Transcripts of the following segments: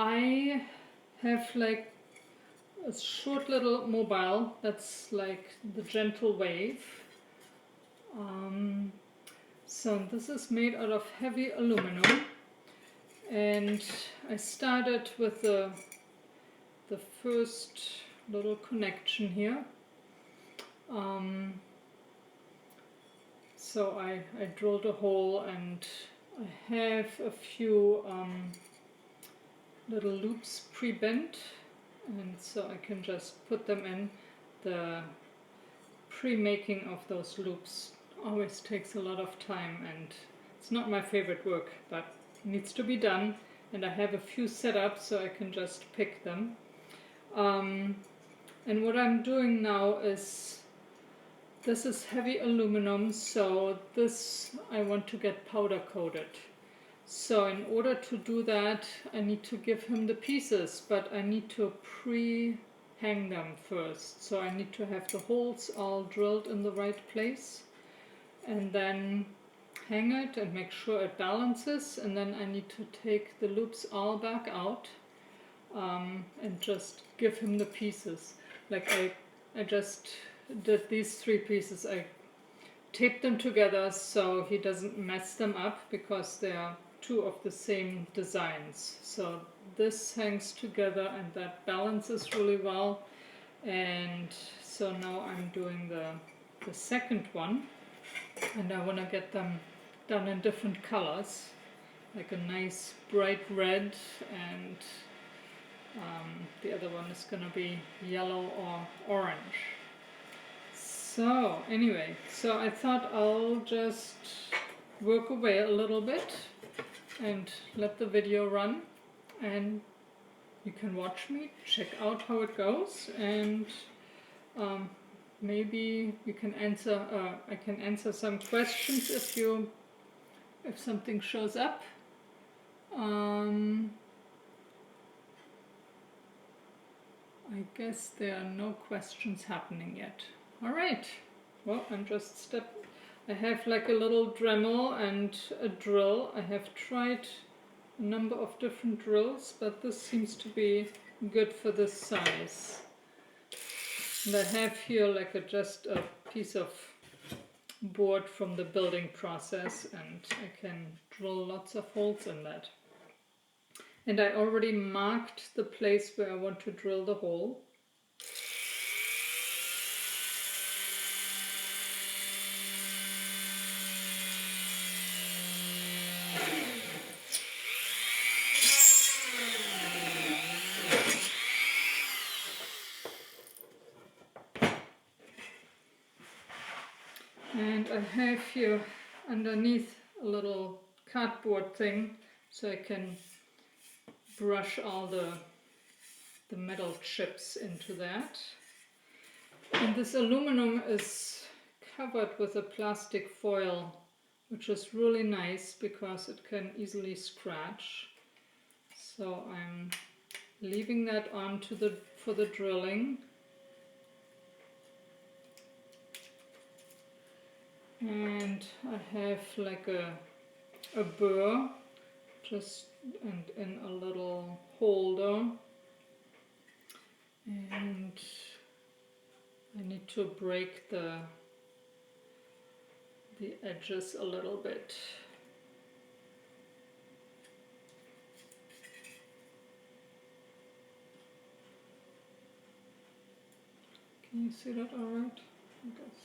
I have like a short little mobile that's like the gentle wave. So this is made out of heavy aluminum, and I started with the first little connection here. So I drilled a hole, and I have a few little loops pre-bent, and so I can just put them in. The pre-making of those loops always takes a lot of time, and it's not my favorite work, but it needs to be done, and I have a few set up so I can just pick them. And what I'm doing now is, this is heavy aluminum, so this I want to get powder coated. So in order to do that, I need to give him the pieces, but I need to pre-hang them first. So I need to have the holes all drilled in the right place, and then hang it and make sure it balances, and then I need to take the loops all back out and just give him the pieces. Like I just did these 3 pieces. I taped them together so he doesn't mess them up, because they are 2 of the same designs. So this hangs together and that balances really well. And so now I'm doing the second one, and I want to get them done in different colors, like a nice bright red, and the other one is going to be yellow or orange. So anyway, so I thought I'll just work away a little bit and let the video run, and you can watch me, check out how it goes, and maybe you can answer. I can answer some questions if something shows up. I guess there are no questions happening yet. All right. Well, I have like a little Dremel and a drill. I have tried a number of different drills, but this seems to be good for this size. And I have here like just a piece of board from the building process, and I can drill lots of holes in that. And I already marked the place where I want to drill the hole. And I have here underneath a little cardboard thing, so I can brush all the metal chips into that. And this aluminum is covered with a plastic foil, which is really nice because it can easily scratch. So I'm leaving that on for the drilling. And I have like a burr and in a little holder, and I need to break the edges a little bit. Can you see that all right? I guess.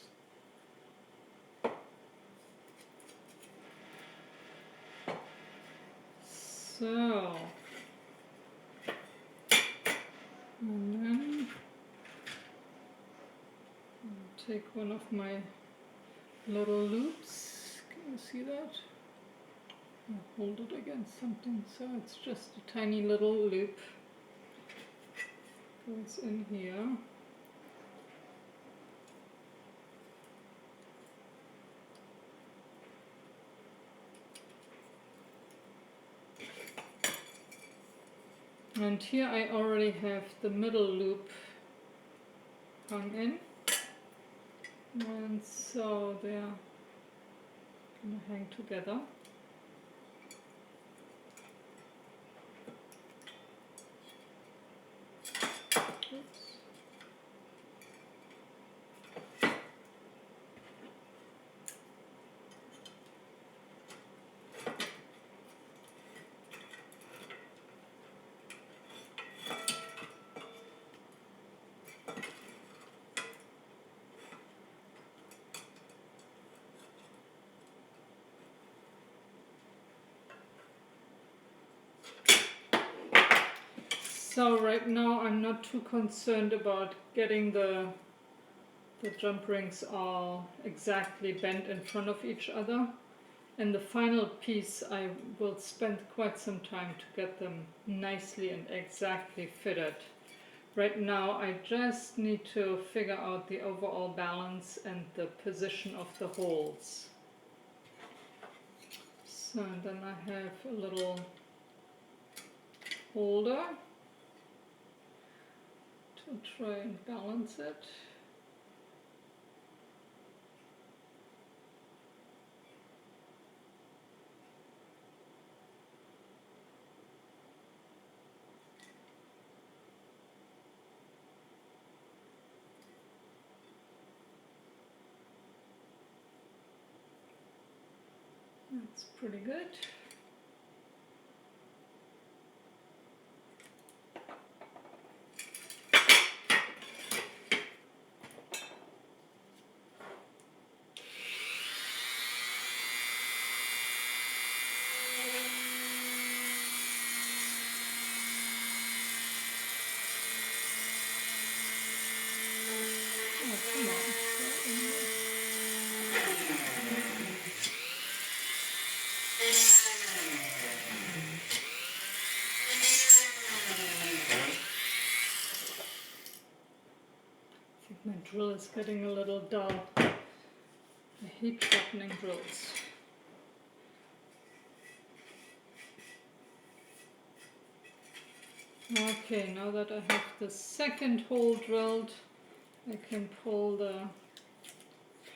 So, and then I'll take one of my little loops. Can you see that? I'll hold it against something, so it's just a tiny little loop. Goes in here. And here I already have the middle loop hung in, and so they're going to hang together. So right now I'm not too concerned about getting the jump rings all exactly bent in front of each other. And the final piece I will spend quite some time to get them nicely and exactly fitted. Right now I just need to figure out the overall balance and the position of the holes. So then I have a little holder to try and balance it. That's pretty good. Oh, come on. I think my drill is getting a little dull. I hate sharpening drills. Okay, now that I have the second hole drilled, I can pull the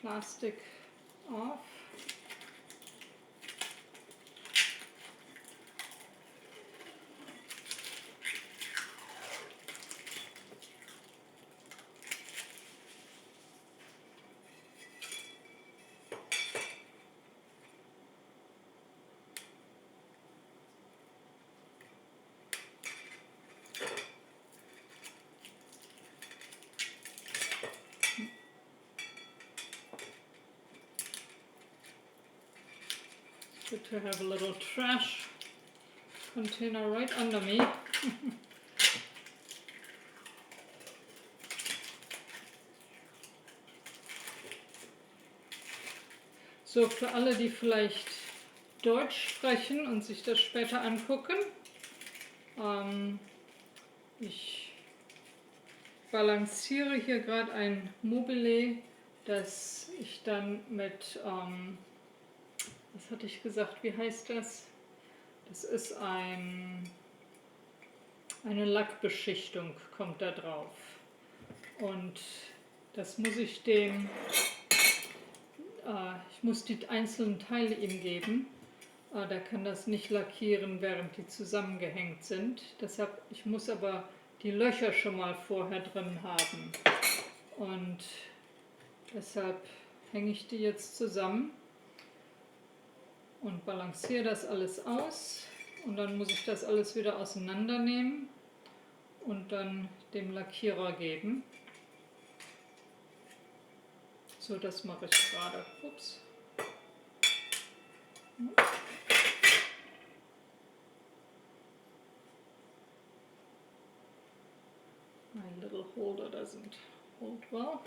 plastic off. Good to have a little trash container right under me. So, für alle, die vielleicht Deutsch sprechen und sich das später angucken, ich balanciere hier gerade ein Mobile, das ich dann mit, was hatte ich gesagt, wie heißt das? Das ist eine Lackbeschichtung, kommt da drauf. Und das muss ich dem, ich muss die einzelnen Teile ihm geben. Der kann das nicht lackieren, während die zusammengehängt sind. Deshalb, ich muss aber die Löcher schon mal vorher drin haben. Und deshalb hänge ich die jetzt zusammen und balanciere das alles aus. Und dann muss ich das alles wieder auseinandernehmen und dann dem Lackierer geben. So, das mache ich gerade. Ups. My little holder doesn't hold well.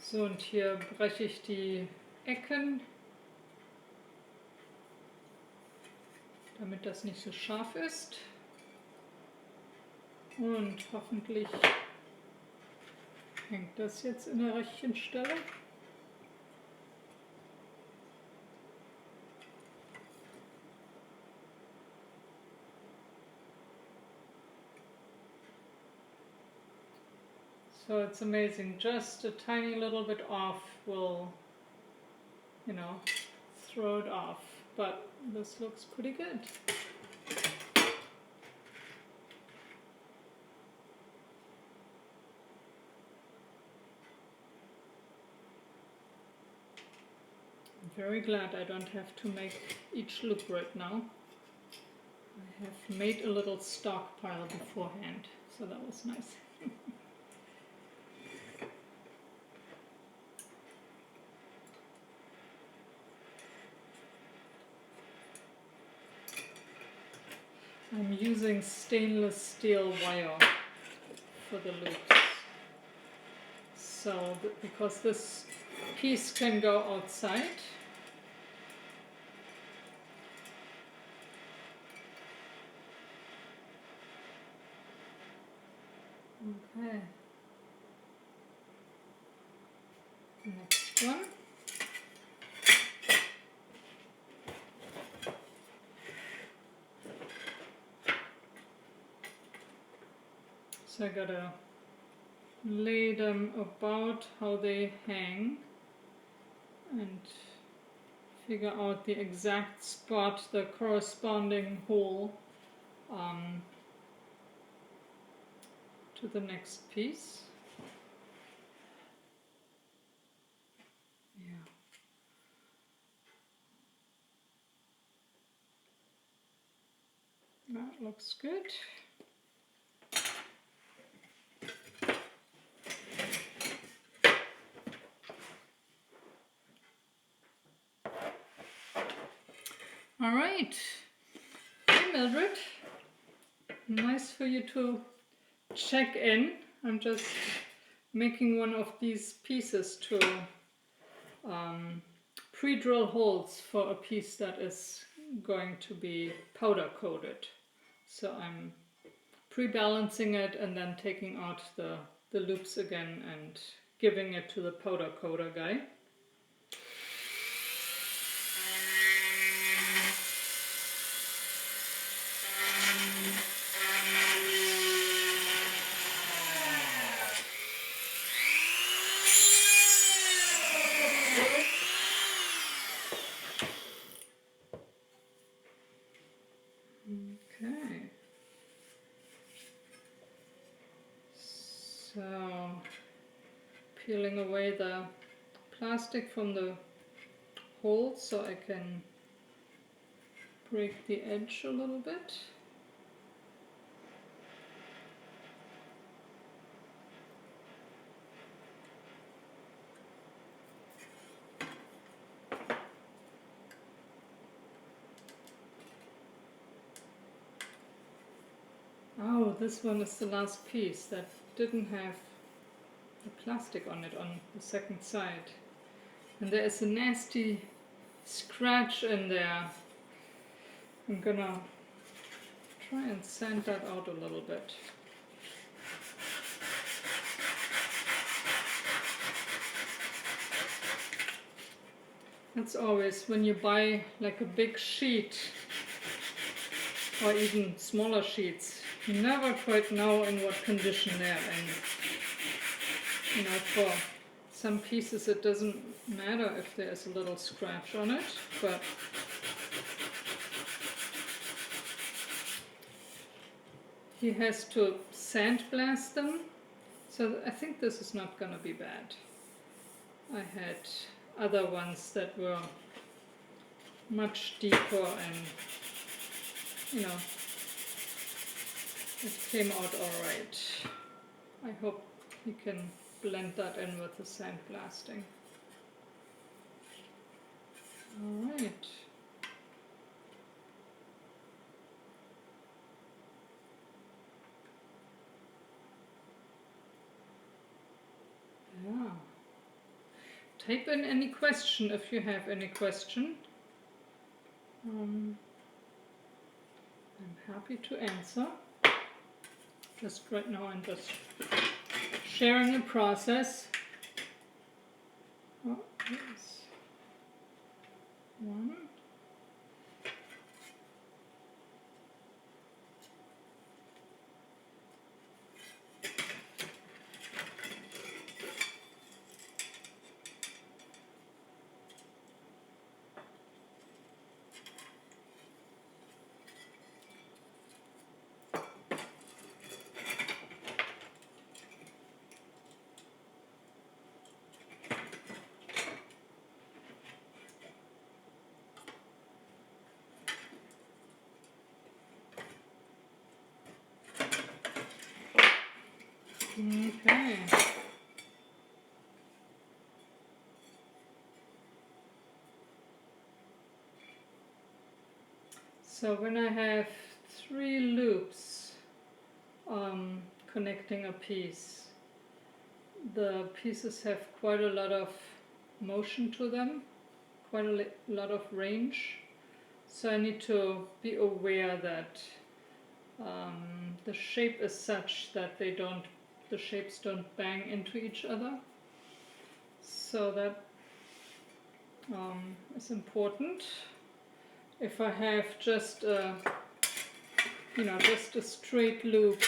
So, und hier breche ich die Ecken, damit das nicht so scharf ist. Und hoffentlich hängt das jetzt in der richtigen Stelle. So it's amazing, just a tiny little bit off will, throw it off, but this looks pretty good. I'm very glad I don't have to make each look right now. I have made a little stockpile beforehand, so that was nice. I'm using stainless steel wire for the loops. So, because this piece can go outside. Okay. Next one. So I gotta lay them about how they hang and figure out the exact spot, the corresponding hole to the next piece. Yeah. That looks good. All right. Hey Mildred, nice for you to check in. I'm just making one of these pieces to pre-drill holes for a piece that is going to be powder coated. So I'm pre-balancing it and then taking out the loops again and giving it to the powder coater guy. Okay. So peeling away the plastic from the hole so I can break the edge a little bit. Oh, this one is the last piece that didn't have the plastic on it on the second side. And there is a nasty scratch in there. I'm gonna try and sand that out a little bit. That's always when you buy like a big sheet or even smaller sheets, you never quite know in what condition they're in. You know, for some pieces it doesn't matter if there's a little scratch on it, but he has to sandblast them, so I think this is not gonna be bad. I had other ones that were much deeper and, you know, it came out alright. I hope you can blend that in with the sandblasting. Alright. Yeah. Type in any question if you have any question. I'm happy to answer. Just right now I'm just sharing the process. Oh, here's one. Okay. So when I have 3 loops connecting a piece. The pieces have quite a lot of motion to them, quite a lot of range. So I need to be aware that the shape is such that the shapes don't bang into each other. So that is important. If I have just a straight loop,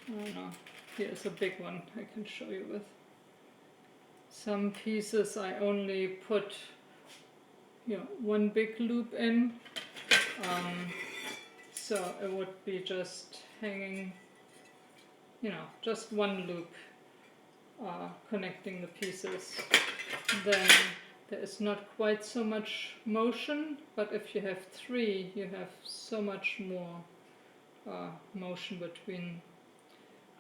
I don't know, here's a big one I can show you with. Some pieces I only put one big loop in, so it would be just hanging, just one loop connecting the pieces. Then there is not quite so much motion, but if you have 3, you have so much more motion between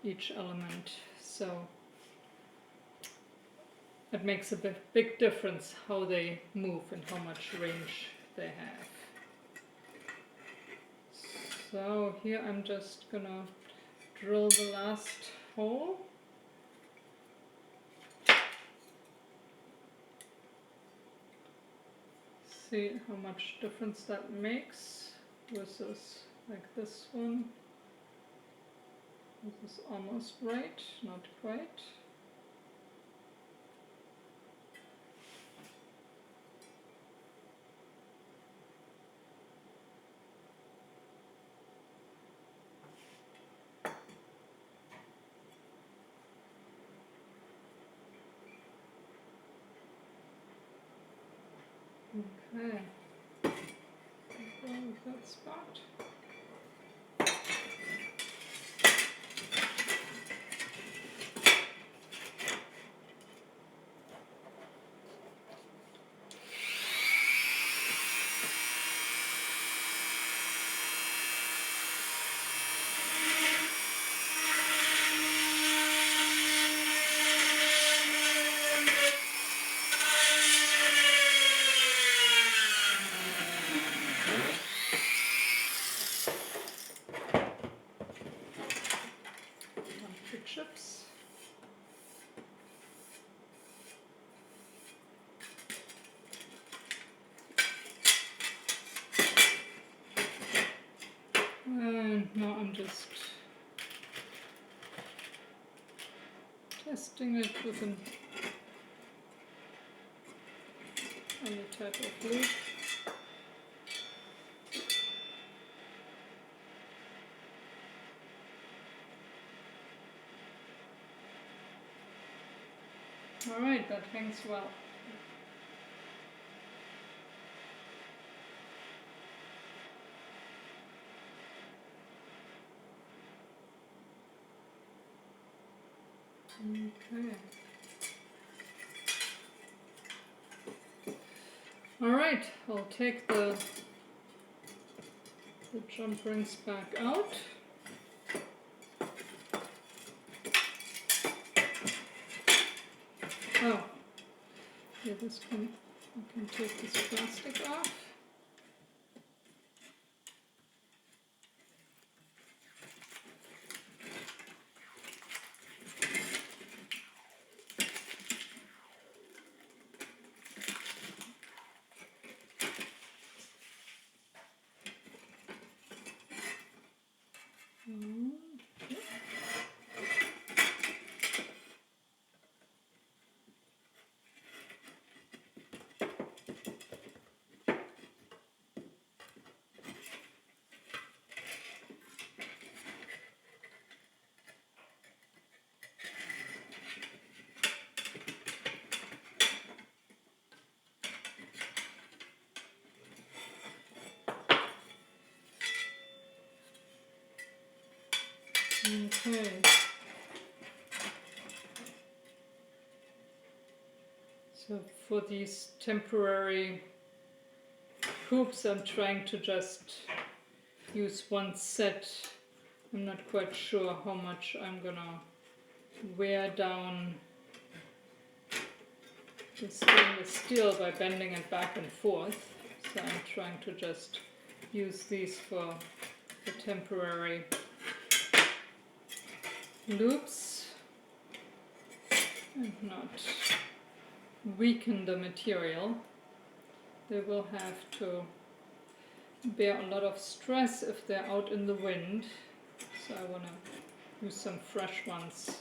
each element. So it makes a big difference how they move and how much range they have. So here I'm just gonna drill the last hole. See how much difference that makes versus like this one. This is almost right, not quite. Okay, go with that spot. Chips. And now I'm just testing it with any type of loop. Alright, that hangs well. Okay. Alright, I'll take the jump rings back out. Oh, yeah, this one, I can take this plastic off. Okay. So for these temporary hoops, I'm trying to just use one set. I'm not quite sure how much I'm gonna wear down the stainless steel by bending it back and forth. So I'm trying to just use these for the temporary loops and not weaken the material. They will have to bear a lot of stress if they're out in the wind, so I want to use some fresh ones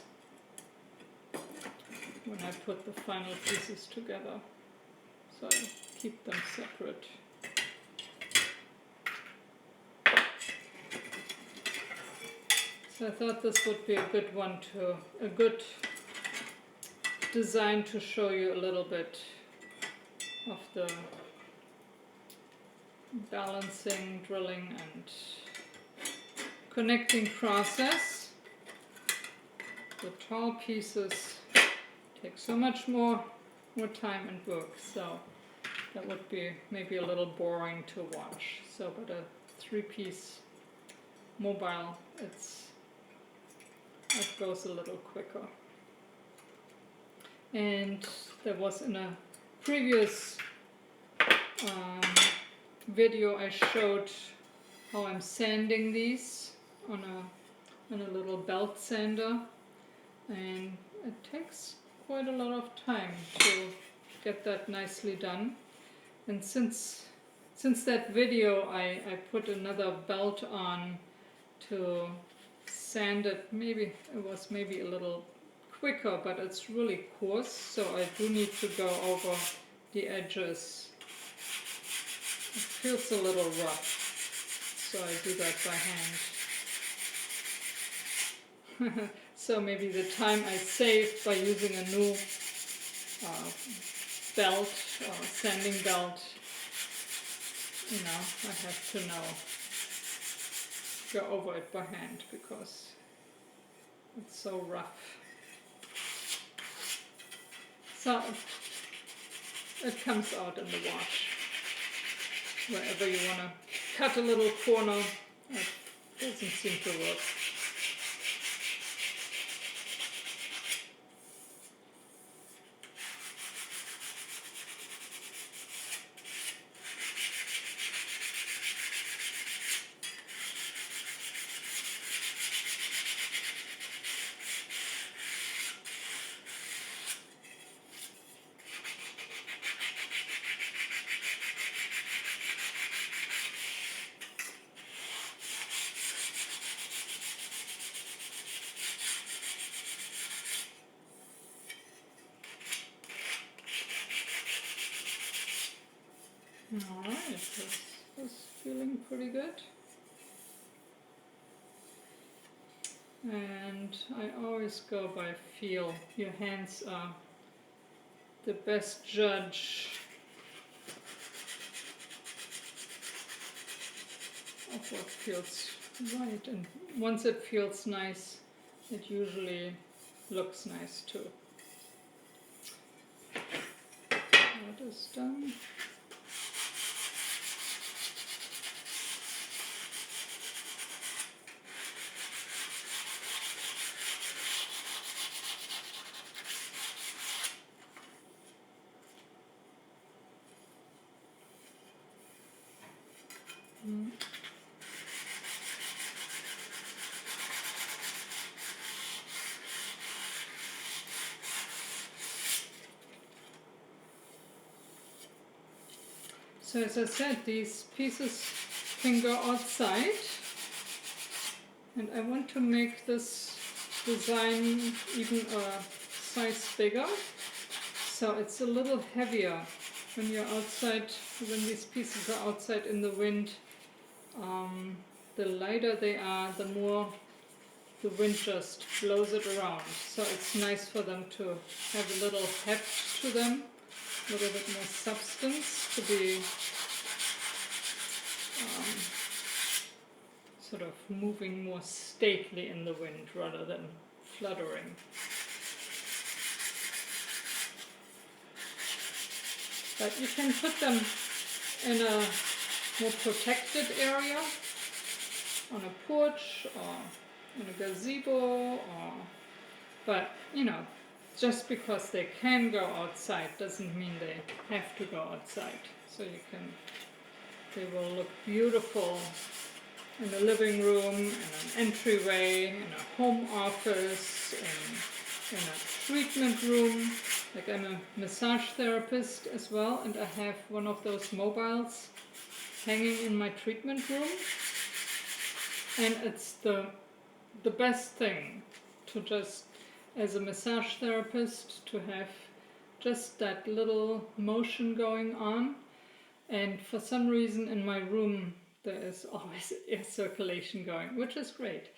when I put the final pieces together, so I keep them separate. So I thought this would be a good one a good design to show you a little bit of the balancing, drilling and connecting process. The tall pieces take so much more time and work, so that would be maybe a little boring to watch. So but a 3-piece mobile, it goes a little quicker. And there was in a previous video I showed how I'm sanding these on a little belt sander, and it takes quite a lot of time to get that nicely done. And since that video I put another belt on to sand it. Maybe it was a little quicker, but it's really coarse, so I do need to go over the edges. It feels a little rough, so I do that by hand. So maybe the time I saved by using a new belt, sanding belt, I have to now go over it by hand because it's so rough. So it comes out in the wash. Wherever you want to cut a little corner, it doesn't seem to work. Alright, this is feeling pretty good. And I always go by feel. Your hands are the best judge of what feels right. And once it feels nice, it usually looks nice too. That is done. So as I said, these pieces can go outside, and I want to make this design even a size bigger, so it's a little heavier when you're outside, when these pieces are outside in the wind. The lighter they are, the more the wind just blows it around, so it's nice for them to have a little heft to them, a little bit more substance, to be sort of moving more stately in the wind rather than fluttering. But you can put them in a more protected area, on a porch or in a gazebo, but just because they can go outside doesn't mean they have to go outside. So they will look beautiful in a living room, in an entryway, in a home office, in a treatment room. Like I'm a massage therapist as well, and I have one of those mobiles hanging in my treatment room. And it's the best thing to just, as a massage therapist, to have just that little motion going on. And for some reason in my room there is always air circulation going, which is great,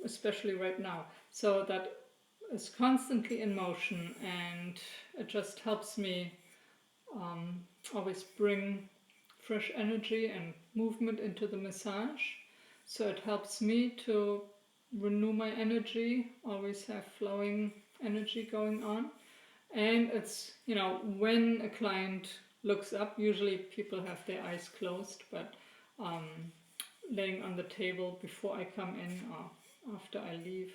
especially right now. So that is constantly in motion, and it just helps me always bring fresh energy and movement into the massage. So it helps me to renew my energy, always have flowing energy going on. And it's, when a client looks up, usually people have their eyes closed, but laying on the table before I come in or after I leave,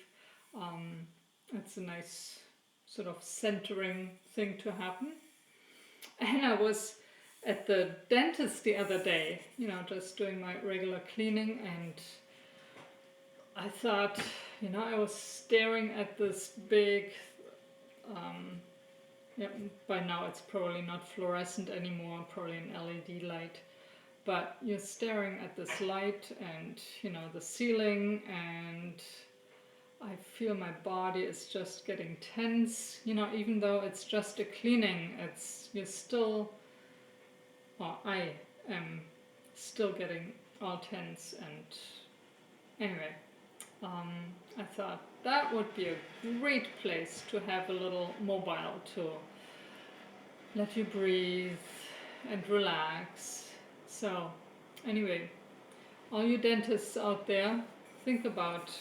it's a nice sort of centering thing to happen. And I was at the dentist the other day, just doing my regular cleaning, and I thought, I was staring at this big, by now it's probably not fluorescent anymore, probably an LED light, but you're staring at this light and, the ceiling, and I feel my body is just getting tense, even though it's just a cleaning, I am still getting all tense. And anyway, I thought that would be a great place to have a little mobile to let you breathe and relax. So anyway, all you dentists out there, think about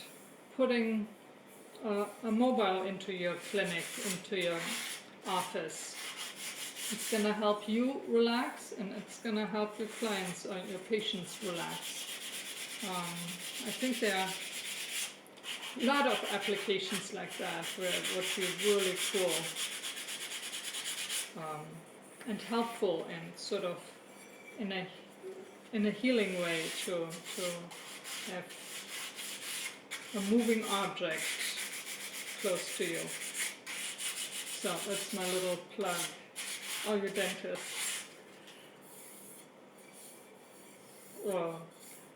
putting a mobile into your clinic, into your office. It's going to help you relax, and it's going to help your clients or your patients relax. I think there are a lot of applications like that where it would be really cool and helpful, and sort of in a healing way to have a moving object close to you. So that's my little plug. All your dentists. Well,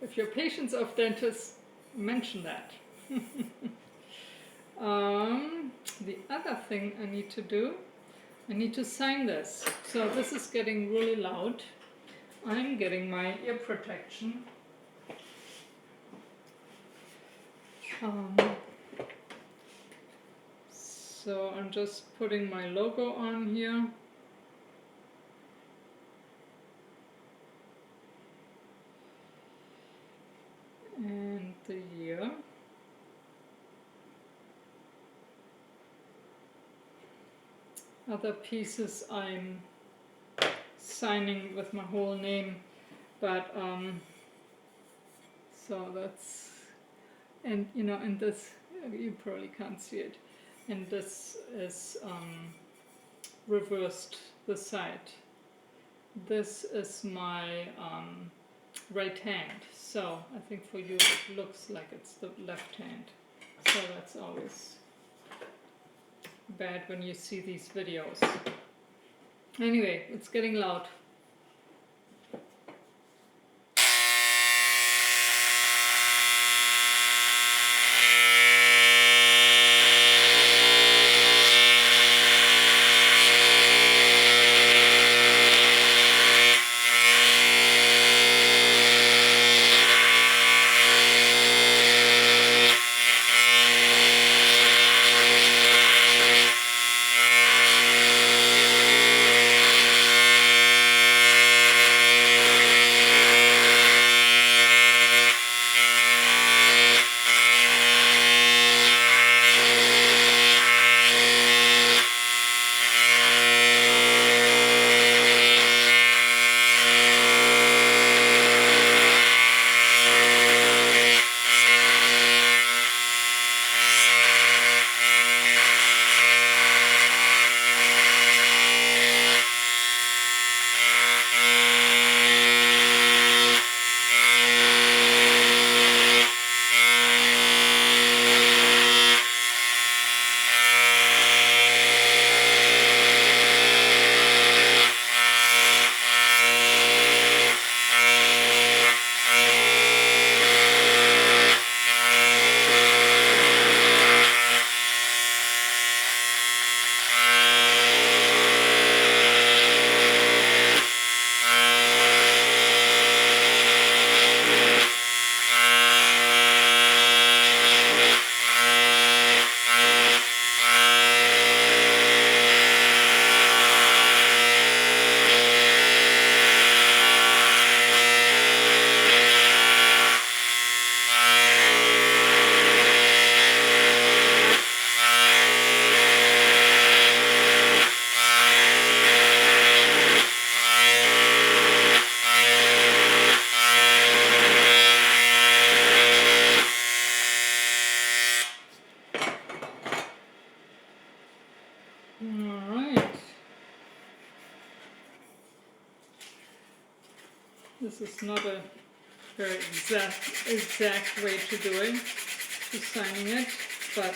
if you're patients of dentists, mention that. The other thing I need to do, I need to sign this. So this is getting really loud. I'm getting my ear protection. So I'm just putting my logo on here. And the year. Other pieces I'm signing with my whole name, but so that's, and and this, you probably can't see it, and this is reversed the side. This is my right hand, so I think for you it looks like it's the left hand, so that's always bad when you see these videos. Anyway, it's getting loud. Alright. This is not a very exact way to do it, to signing it, but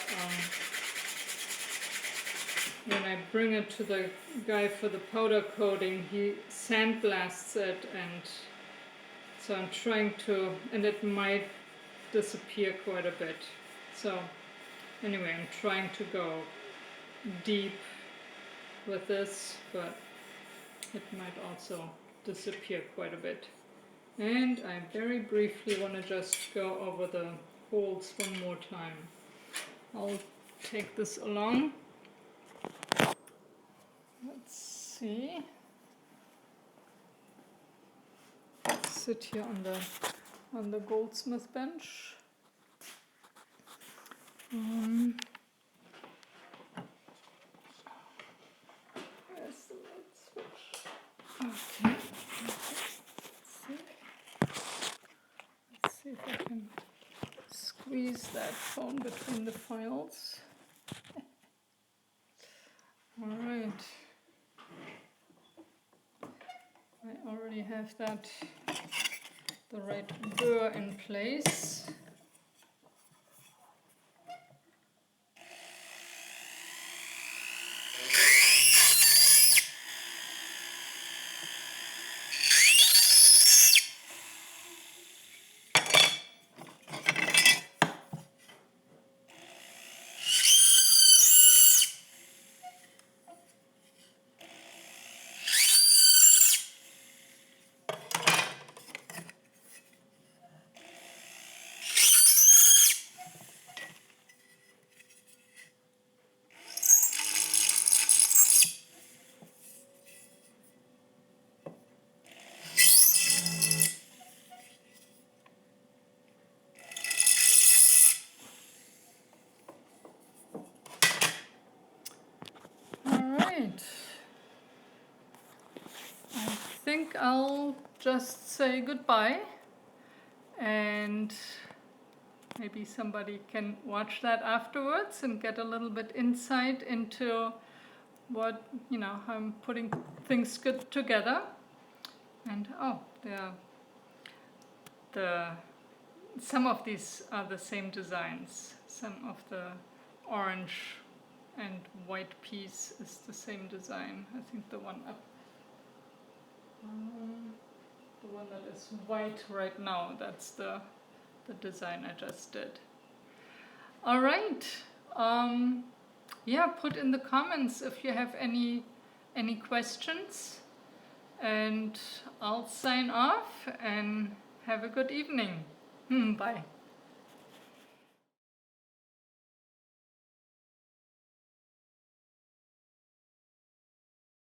when I bring it to the guy for the powder coating, he sandblasts it, and so I'm trying to, and it might disappear quite a bit. So anyway, I'm trying to go deep with this, but it might also disappear quite a bit. And I very briefly want to just go over the holes one more time. I'll take this along. Let's see. Sit here on the goldsmith bench. Where's the light switch? Okay. Let's see if I can squeeze that phone between the files. All right. I already have that, the right burr in place. I think I'll just say goodbye, and maybe somebody can watch that afterwards and get a little bit insight into what, how I'm putting things good together. And some of these are the same designs. Some of the orange and white piece is the same design. I think the one up, the one that is white right now, that's the design I just did. All right. Yeah, put in the comments if you have any questions, and I'll sign off and have a good evening. Bye.